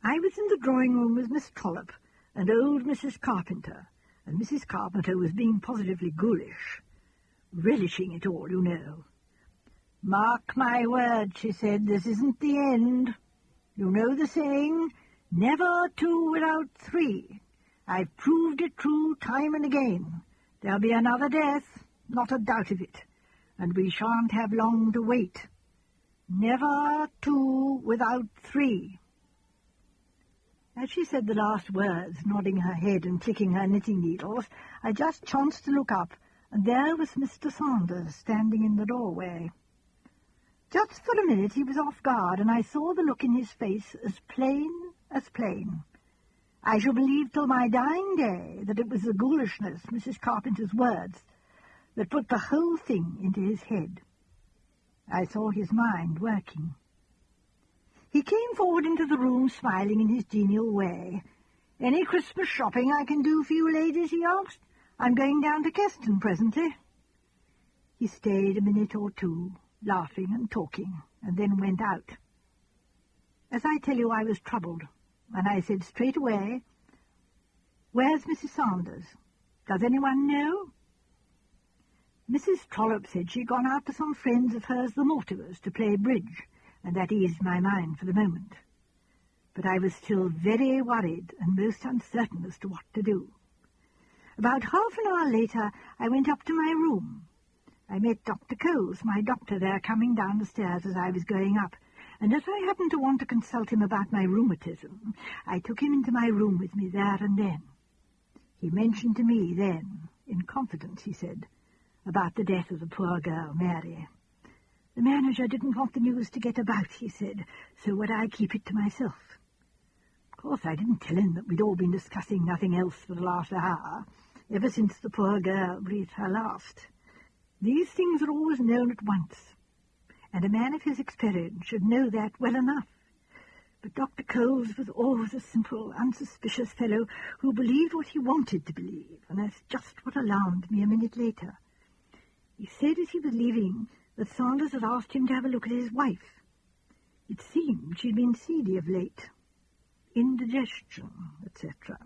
I was in the drawing-room with Miss Trollope and old Mrs. Carpenter, and Mrs. Carpenter was being positively ghoulish, relishing it all, you know. "Mark my word," she said, "this isn't the end. You know the saying, never two without three. I've proved it true time and again. There'll be another death, not a doubt of it, and we shan't have long to wait. Never two without three." As she said the last words, nodding her head and clicking her knitting needles, I just chanced to look up, and there was Mr. Saunders standing in the doorway. Just for a minute he was off guard, and I saw the look in his face as plain as plain. I shall believe till my dying day that it was the ghoulishness, Mrs. Carpenter's words, that put the whole thing into his head. I saw his mind working. He came forward into the room, smiling in his genial way. "Any Christmas shopping I can do for you ladies?" he asked. "I'm going down to Keston presently." He stayed a minute or two, laughing and talking, and then went out. As I tell you, I was troubled, and I said straight away, "Where's Mrs. Saunders? Does anyone know?" Mrs. Trollope said she'd gone out to some friends of hers, the Mortimers, to play bridge, and that eased my mind for the moment. But I was still very worried and most uncertain as to what to do. About half an hour later, I went up to my room. I met Dr. Coles, my doctor, there coming down the stairs as I was going up, and as I happened to want to consult him about my rheumatism, I took him into my room with me there and then. He mentioned to me then, in confidence, he said, about the death of the poor girl, Mary. The manager didn't want the news to get about, he said, so would I keep it to myself. Of course, I didn't tell him that we'd all been discussing nothing else for the last hour, ever since the poor girl breathed her last. These things are always known at once, and a man of his experience should know that well enough. But Dr. Coles was always a simple, unsuspicious fellow who believed what he wanted to believe, and that's just what alarmed me a minute later. He said as he was leaving that Saunders had asked him to have a look at his wife. It seemed she'd been seedy of late, indigestion, etc.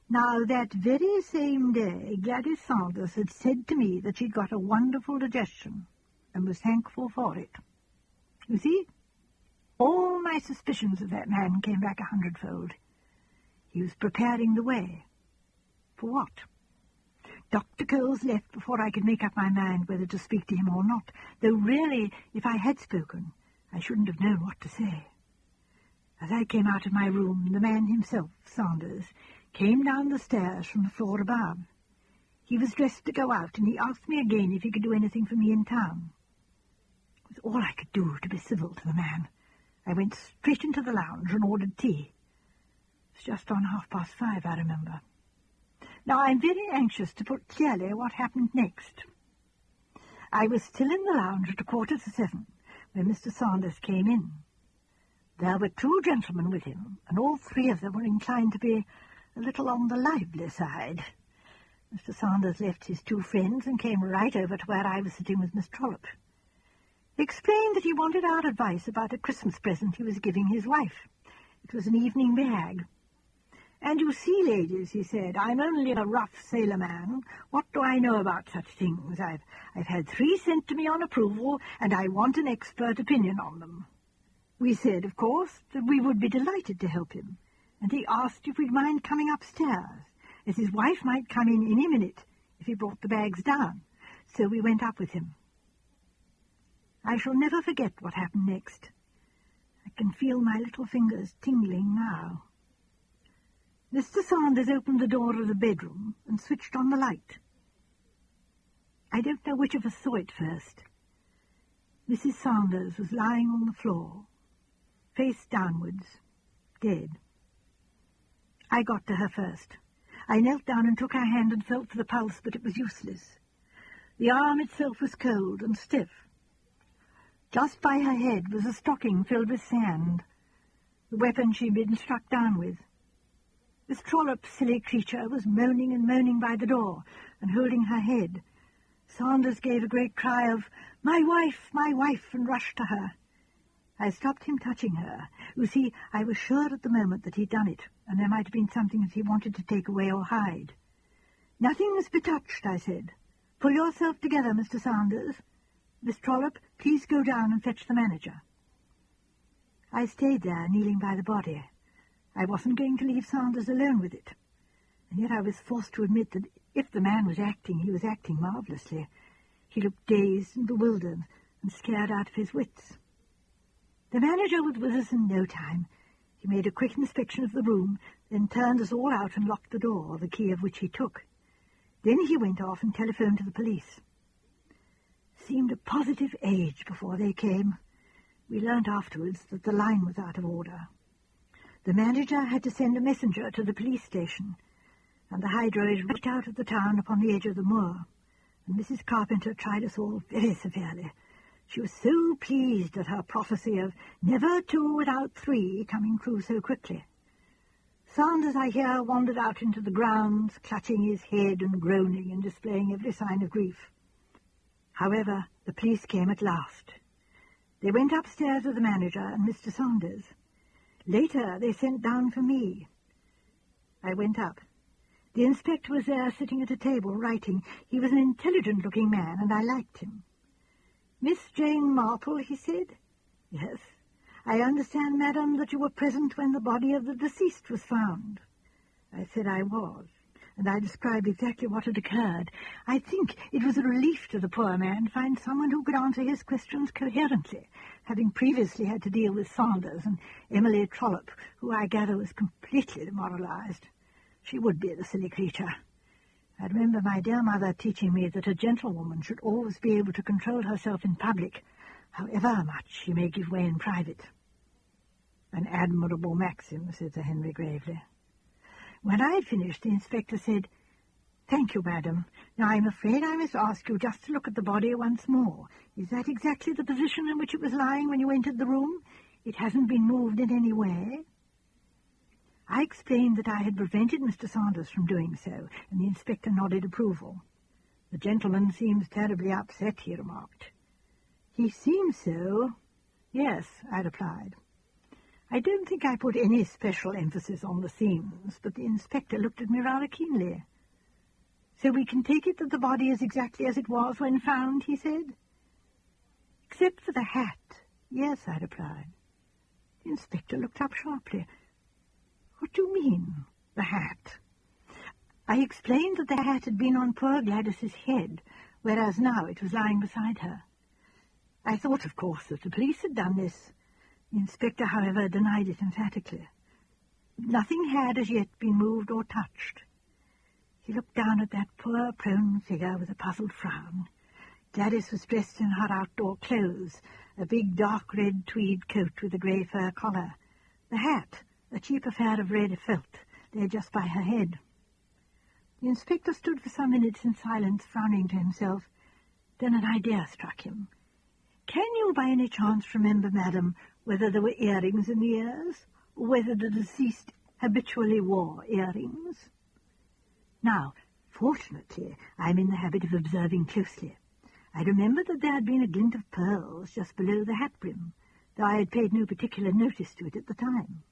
Now, that very same day, Gladys Saunders had said to me that she'd got a wonderful digestion, and was thankful for it. You see, all my suspicions of that man came back 100-fold. He was preparing the way. For what? Dr. Coles left before I could make up my mind whether to speak to him or not, though really, if I had spoken, I shouldn't have known what to say. As I came out of my room, the man himself, Saunders, came down the stairs from the floor above. He was dressed to go out, and he asked me again if he could do anything for me in town. It was all I could do to be civil to the man. I went straight into the lounge and ordered tea. It was just on 5:30, I remember. Now, I'm very anxious to put clearly what happened next. I was still in the lounge at 6:45 when Mr. Saunders came in. There were two gentlemen with him, and all three of them were inclined to be a little on the lively side. Mr. Saunders left his two friends and came right over to where I was sitting with Miss Trollope. He explained that he wanted our advice about a Christmas present he was giving his wife. It was an evening bag. "And you see, ladies," he said, "I'm only a rough sailor man. What do I know about such things? I've had 3 sent to me on approval, and I want an expert opinion on them." We said, of course, that we would be delighted to help him, and he asked if we'd mind coming upstairs, as his wife might come in any minute if he brought the bags down, so we went up with him. I shall never forget what happened next. I can feel my little fingers tingling now. Mr. Saunders opened the door of the bedroom and switched on the light. I don't know which of us saw it first. Mrs. Saunders was lying on the floor, face downwards, dead. I got to her first. I knelt down and took her hand and felt for the pulse, but it was useless. The arm itself was cold and stiff. Just by her head was a stocking filled with sand, the weapon she'd been struck down with. Miss Trollope, silly creature, was moaning and moaning by the door and holding her head. Saunders gave a great cry of, my wife, and rushed to her. I stopped him touching her. You see, I was sure at the moment that he'd done it, and there might have been something that he wanted to take away or hide. "Nothing must be touched," I said. "Pull yourself together, Mr. Saunders. Miss Trollope, please go down and fetch the manager." I stayed there, kneeling by the body. I wasn't going to leave Saunders alone with it, and yet I was forced to admit that if the man was acting, he was acting marvellously. He looked dazed and bewildered and scared out of his wits. The manager was with us in no time. He made a quick inspection of the room, then turned us all out and locked the door, the key of which he took. Then he went off and telephoned to the police. Seemed a positive age before they came. We learnt afterwards that the line was out of order. The manager had to send a messenger to the police station, and the hydro is right out of the town upon the edge of the moor, and Mrs. Carpenter tried us all very severely. She was so pleased at her prophecy of never two without three coming true so quickly. Saunders, I hear, wandered out into the grounds, clutching his head and groaning and displaying every sign of grief. However, the police came at last. They went upstairs with the manager and Mr. Saunders. Later they sent down for me. I went up. The inspector was there sitting at a table writing. He was an intelligent-looking man, and I liked him. "Miss Jane Marple," he said. "Yes. I understand, madam, that you were present when the body of the deceased was found." I said I was, and I described exactly what had occurred. I think it was a relief to the poor man to find someone who could answer his questions coherently, having previously had to deal with Saunders and Emily Trollope, who I gather was completely demoralized. She would be, the silly creature. I remember my dear mother teaching me that a gentlewoman should always be able to control herself in public, however much she may give way in private. "An admirable maxim," said Sir Henry gravely. When I had finished, the inspector said, "Thank you, madam. Now I'm afraid I must ask you just to look at the body once more. Is that exactly the position in which it was lying when you entered the room? It hasn't been moved in any way?" I explained that I had prevented Mr. Saunders from doing so, and the inspector nodded approval. "The gentleman seems terribly upset," he remarked. "He seems so." "Yes," I replied. I don't think I put any special emphasis on the seams, but the inspector looked at me rather keenly. "So we can take it that the body is exactly as it was when found," he said. "Except for the hat." "Yes," I replied. The inspector looked up sharply. "What do you mean, the hat?" I explained that the hat had been on poor Gladys's head, whereas now it was lying beside her. I thought, of course, that the police had done this. The inspector, however, denied it emphatically. Nothing had as yet been moved or touched. He looked down at that poor prone figure with a puzzled frown. Gladys was dressed in her outdoor clothes, a big dark red tweed coat with a grey fur collar. The hat, a cheap affair of red felt, lay just by her head. The inspector stood for some minutes in silence, frowning to himself. Then an idea struck him. "Can you by any chance remember, madam, whether there were earrings in the ears, or whether the deceased habitually wore earrings?" Now, fortunately, I am in the habit of observing closely. I remembered that there had been a glint of pearls just below the hat brim, though I had paid no particular notice to it at the time.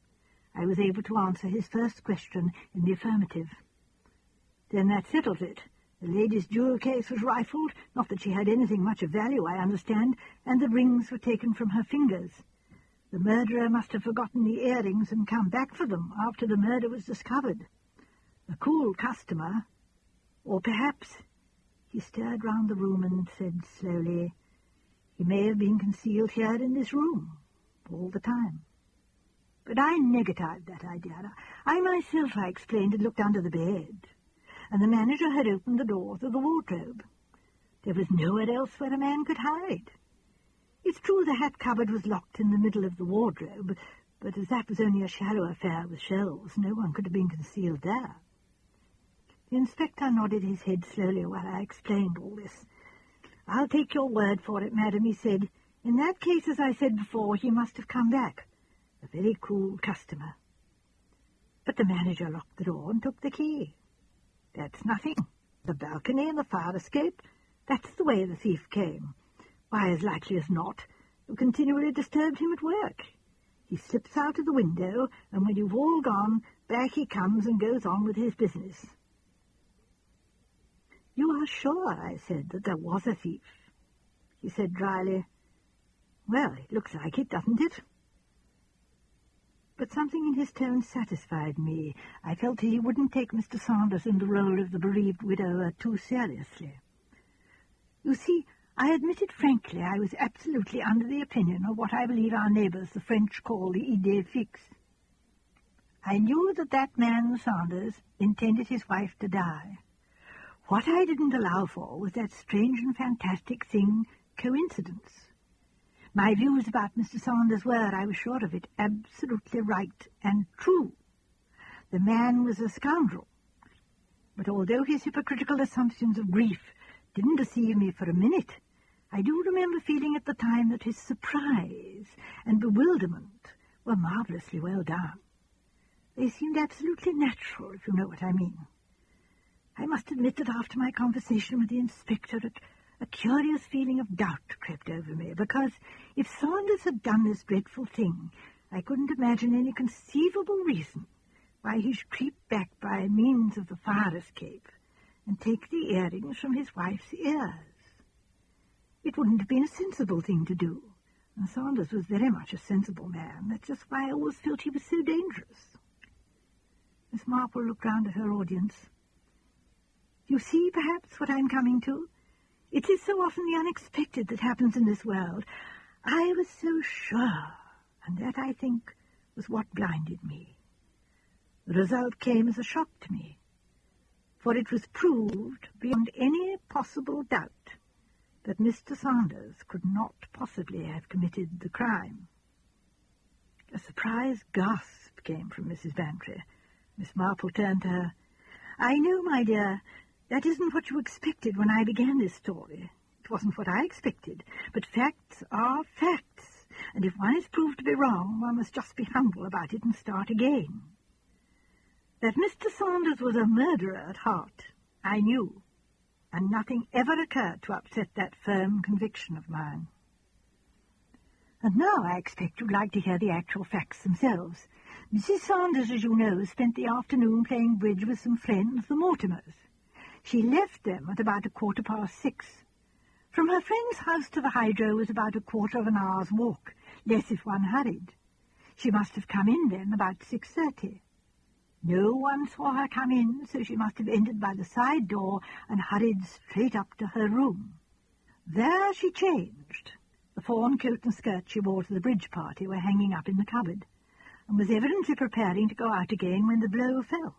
I was able to answer his first question in the affirmative. "Then that settles it. The lady's jewel case was rifled, not that she had anything much of value, I understand, and the rings were taken from her fingers. The murderer must have forgotten the earrings and come back for them after the murder was discovered. A cool customer, or perhaps—" He stared round the room and said slowly, "He may have been concealed here in this room all the time." But I negatived that idea. I myself, I explained, had looked under the bed, and the manager had opened the door to the wardrobe. There was nowhere else where a man could hide. It's true the hat cupboard was locked in the middle of the wardrobe, but as that was only a shallow affair with shelves, no one could have been concealed there. The inspector nodded his head slowly while I explained all this. "I'll take your word for it, madam," he said. "In that case, as I said before, he must have come back. A very cool customer." But the manager locked the door and took the key. "That's nothing. The balcony and the fire escape, that's the way the thief came. Why, as likely as not, have continually disturbed him at work. He slips out of the window, and when you've all gone, back he comes and goes on with his business." "You are sure," I said, "that there was a thief?" He said dryly, "Well, it looks like it, doesn't it?" But something in his tone satisfied me. I felt that he wouldn't take Mr. Saunders and the role of the bereaved widower too seriously. You see, I admitted frankly I was absolutely under the opinion of what I believe our neighbours the French call the idée fixe. I knew that that man Saunders intended his wife to die. What I didn't allow for was that strange and fantastic thing, coincidence. My views about Mr. Saunders were, I was sure of it, absolutely right and true. The man was a scoundrel. But although his hypocritical assumptions of grief didn't deceive me for a minute, I do remember feeling at the time that his surprise and bewilderment were marvellously well done. They seemed absolutely natural, if you know what I mean. I must admit that after my conversation with the inspector, a curious feeling of doubt crept over me, because if Saunders had done this dreadful thing, I couldn't imagine any conceivable reason why he should creep back by means of the fire escape and take the earrings from his wife's ears. It wouldn't have been a sensible thing to do, and Saunders was very much a sensible man. That's just why I always felt he was so dangerous. Miss Marple looked round at her audience. You see, perhaps, what I'm coming to? It is so often the unexpected that happens in this world. I was so sure, and that, I think, was what blinded me. The result came as a shock to me, for it was proved beyond any possible doubt that Mr. Saunders could not possibly have committed the crime. A surprised gasp came from Mrs. Bantrys. Miss Marple turned to her. "I know, my dear, that isn't what you expected when I began this story. It wasn't what I expected, but facts are facts, and if one is proved to be wrong, one must just be humble about it and start again. That Mr. Saunders was a murderer at heart, I knew, and nothing ever occurred to upset that firm conviction of mine. And now I expect you'd like to hear the actual facts themselves. Mrs. Saunders, as you know, spent the afternoon playing bridge with some friends, the Mortimers. She left them at about 6:15. From her friend's house to the hydro was about 1/4 of an hour's walk, less if one hurried. She must have come in then about 6:30. No one saw her come in, so she must have entered by the side door and hurried straight up to her room. There she changed. The fawn coat and skirt she wore to the bridge party were hanging up in the cupboard, and was evidently preparing to go out again when the blow fell.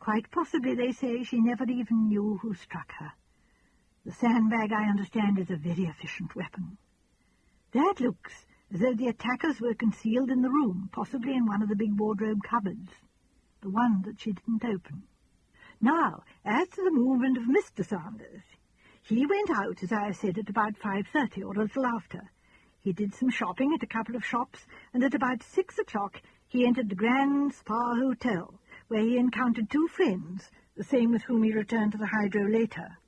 Quite possibly, they say, she never even knew who struck her. The sandbag, I understand, is a very efficient weapon. That looks as though the attackers were concealed in the room, possibly in one of the big wardrobe cupboards, the one that she didn't open. Now, as to the movement of Mr. Saunders, he went out, as I said, at about 5:30 or a little after. He did some shopping at a couple of shops, and at about 6 o'clock he entered the Grand Spa Hotel, where he encountered 2 friends, the same with whom he returned to the hydro later.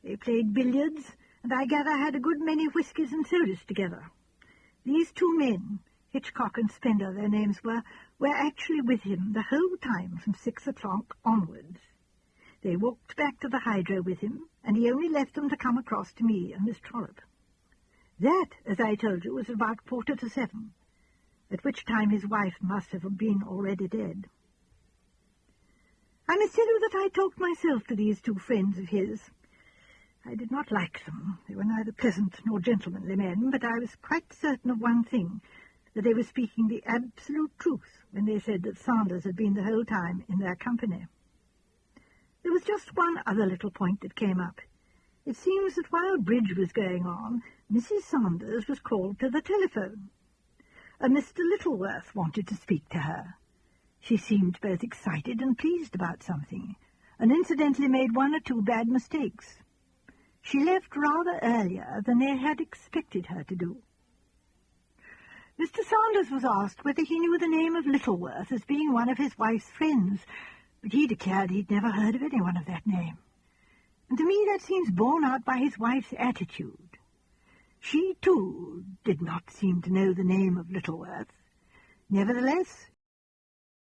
They played billiards, and I gather had a good many whiskies and sodas together. These 2 men, Hitchcock and Spender, their names were actually with him the whole time from 6 o'clock onwards. They walked back to the hydro with him, and he only left them to come across to me and Miss Trollope. That, as I told you, was about 6:45, at which time his wife must have been already dead. I must tell you that I talked myself to these 2 friends of his. I did not like them. They were neither pleasant nor gentlemanly men, but I was quite certain of one thing, that they were speaking the absolute truth when they said that Saunders had been the whole time in their company. There was just one other little point that came up. It seems that while bridge was going on, Mrs. Saunders was called to the telephone. A Mr. Littleworth wanted to speak to her. She seemed both excited and pleased about something, and incidentally made 1 or 2 bad mistakes. She left rather earlier than they had expected her to do. Mr. Saunders was asked whether he knew the name of Littleworth as being one of his wife's friends, but he declared he'd never heard of anyone of that name. And to me that seems borne out by his wife's attitude. She, too, did not seem to know the name of Littleworth. Nevertheless,